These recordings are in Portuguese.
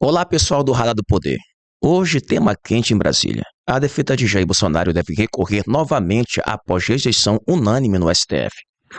Olá, pessoal do Radar do Poder. Hoje, tema quente em Brasília. A defesa de Jair Bolsonaro deve recorrer novamente após rejeição unânime no STF.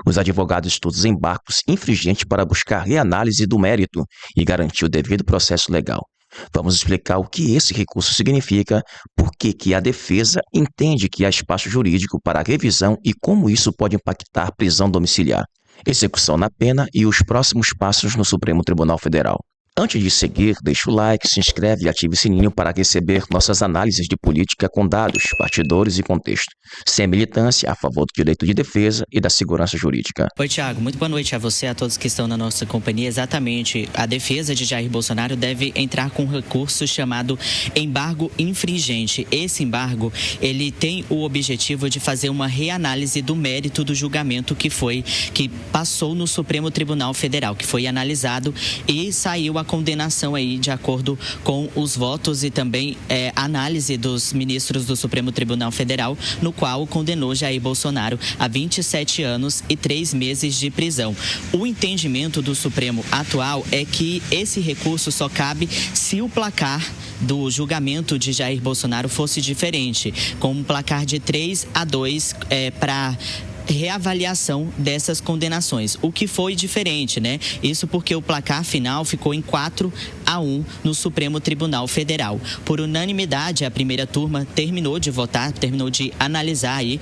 Os advogados estudam os embargos infringentes para buscar reanálise do mérito e garantir o devido processo legal. Vamos explicar o que esse recurso significa, por que a defesa entende que há espaço jurídico para a revisão e como isso pode impactar a prisão domiciliar, execução na pena e os próximos passos no Supremo Tribunal Federal. Antes de seguir, deixa o like, se inscreve e ative o sininho para receber nossas análises de política com dados, bastidores e contexto, sem militância, a favor do direito de defesa e da segurança jurídica. Oi, Thiago. Muito boa noite a você e a todos que estão na nossa companhia. Exatamente, a defesa de Jair Bolsonaro deve entrar com um recurso chamado embargo infringente. Esse embargo, ele tem o objetivo de fazer uma reanálise do mérito do julgamento que passou no Supremo Tribunal Federal, que foi analisado e saiu a condenação aí de acordo com os votos e também análise dos ministros do Supremo Tribunal Federal, no qual condenou Jair Bolsonaro a 27 anos e 3 meses de prisão. O entendimento do Supremo atual é que esse recurso só cabe se o placar do julgamento de Jair Bolsonaro fosse diferente, com um placar de 3-2 para reavaliação dessas condenações, o que foi diferente, né? Isso porque o placar final ficou em 4-1 no Supremo Tribunal Federal. Por unanimidade, a primeira turma terminou de votar, terminou de analisar aí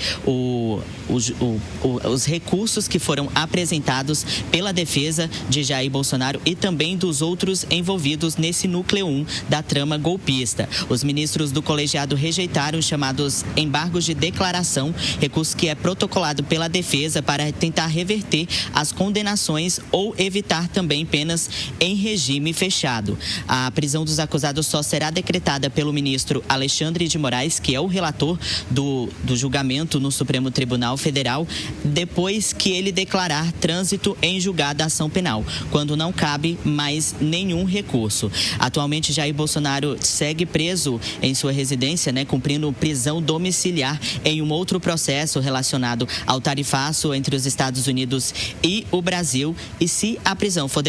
os recursos que foram apresentados pela defesa de Jair Bolsonaro e também dos outros envolvidos nesse núcleo 1 da trama golpista. Os ministros do colegiado rejeitaram os chamados embargos de declaração, recurso que é protocolado pela defesa para tentar reverter as condenações ou evitar também penas em regime fechado. A prisão dos acusados só será decretada pelo ministro Alexandre de Moraes, que é o relator do julgamento no Supremo Tribunal Federal, depois que ele declarar trânsito em julgada ação penal, quando não cabe mais nenhum recurso. Atualmente, Jair Bolsonaro segue preso em sua residência, cumprindo prisão domiciliar em um outro processo relacionado ao tarifaço entre os Estados Unidos e o Brasil. E se a prisão for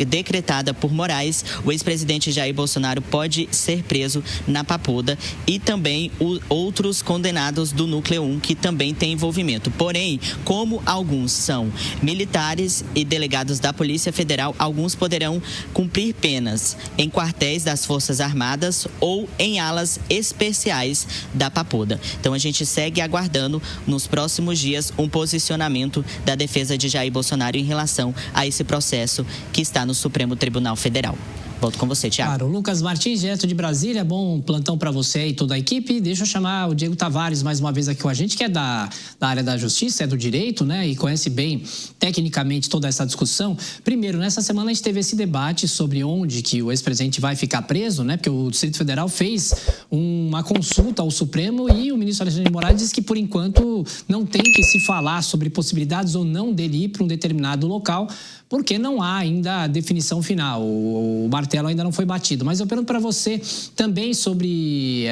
decretada por Moraes, o ex-presidente Jair Bolsonaro pode ser preso na Papuda e também outros condenados do núcleo 1 que também tem envolvimento. Porém, como alguns são militares e delegados da Polícia Federal, alguns poderão cumprir penas em quartéis das Forças Armadas ou em alas especiais da Papuda. Então a gente segue aguardando nos próximos dias um posicionamento da defesa de Jair Bolsonaro em relação a esse processo que está no Supremo Tribunal Federal. Volto com você, Thiago. Claro, Lucas Martins, direto de Brasília, bom plantão para você e toda a equipe. Deixa eu chamar o Diego Tavares mais uma vez aqui com a gente, que é da área da justiça, é do direito, e conhece bem tecnicamente toda essa discussão. Primeiro, nessa semana a gente teve esse debate sobre onde que o ex-presidente vai ficar preso, porque o Distrito Federal fez uma consulta ao Supremo e o ministro Alexandre de Moraes disse que, por enquanto, não tem que se falar sobre possibilidades ou não dele ir para um determinado local, porque não há ainda a definição final, o martelo ainda não foi batido. Mas eu pergunto para você também sobre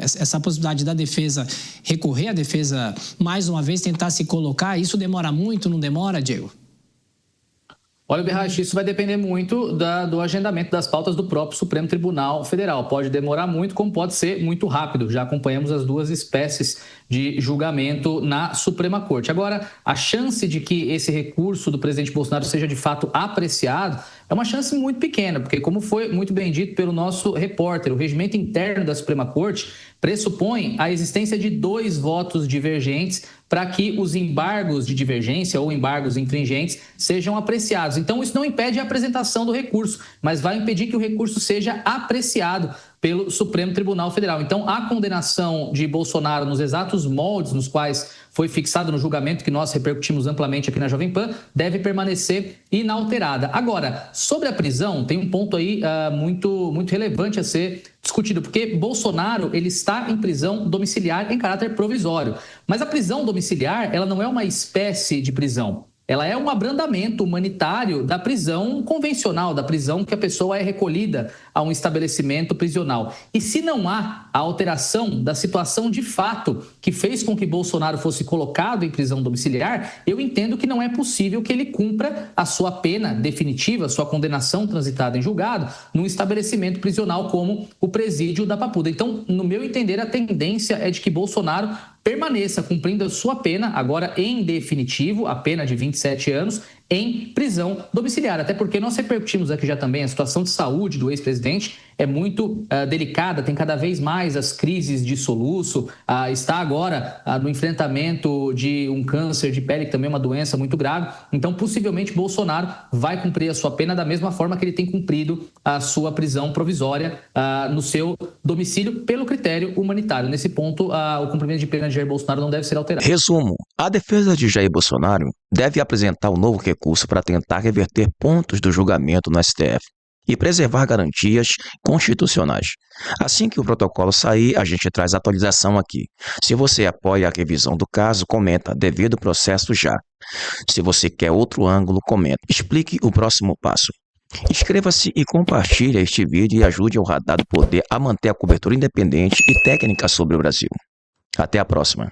essa possibilidade da defesa recorrer à defesa, mais uma vez, tentar se colocar. Isso demora muito, não demora, Diego? Olha, Berrache, isso vai depender muito do agendamento das pautas do próprio Supremo Tribunal Federal. Pode demorar muito, como pode ser muito rápido. Já acompanhamos as duas espécies de julgamento na Suprema Corte. Agora, a chance de que esse recurso do presidente Bolsonaro seja de fato apreciado é uma chance muito pequena, porque, como foi muito bem dito pelo nosso repórter, o regimento interno da Suprema Corte pressupõe a existência de 2 votos divergentes para que os embargos de divergência ou embargos infringentes sejam apreciados. Então, isso não impede a apresentação do recurso, mas vai impedir que o recurso seja apreciado pelo Supremo Tribunal Federal. Então, a condenação de Bolsonaro nos exatos moldes nos quais foi fixado no julgamento que nós repercutimos amplamente aqui na Jovem Pan deve permanecer inalterada. Agora, sobre a prisão, tem um ponto aí muito relevante a ser discutido, porque Bolsonaro ele está em prisão domiciliar em caráter provisório. Mas a prisão domiciliar ela não é uma espécie de prisão. ela é um abrandamento humanitário da prisão convencional, da prisão que a pessoa é recolhida a um estabelecimento prisional. E se não há a alteração da situação de fato que fez com que Bolsonaro fosse colocado em prisão domiciliar, eu entendo que não é possível que ele cumpra a sua pena definitiva, sua condenação transitada em julgado, num estabelecimento prisional como o presídio da Papuda. Então, no meu entender, a tendência é de que Bolsonaro permaneça cumprindo a sua pena, agora em definitivo, a pena de 27 anos, em prisão domiciliar. Até porque nós repercutimos aqui já também a situação de saúde do ex-presidente é muito delicada, tem cada vez mais as crises de soluço, está agora no enfrentamento de um câncer de pele, que também é uma doença muito grave. Então, possivelmente, Bolsonaro vai cumprir a sua pena da mesma forma que ele tem cumprido a sua prisão provisória no seu domicílio pelo critério humanitário. Nesse ponto, o cumprimento de pena de Jair Bolsonaro não deve ser alterado. Resumo: a defesa de Jair Bolsonaro deve apresentar um novo recurso para tentar reverter pontos do julgamento no STF e preservar garantias constitucionais. Assim que o protocolo sair, a gente traz atualização aqui. Se você apoia a revisão do caso, comenta devido processo já. Se você quer outro ângulo, comenta. Explique o próximo passo. Inscreva-se e compartilhe este vídeo e ajude o Radar do Poder a manter a cobertura independente e técnica sobre o Brasil. Até a próxima.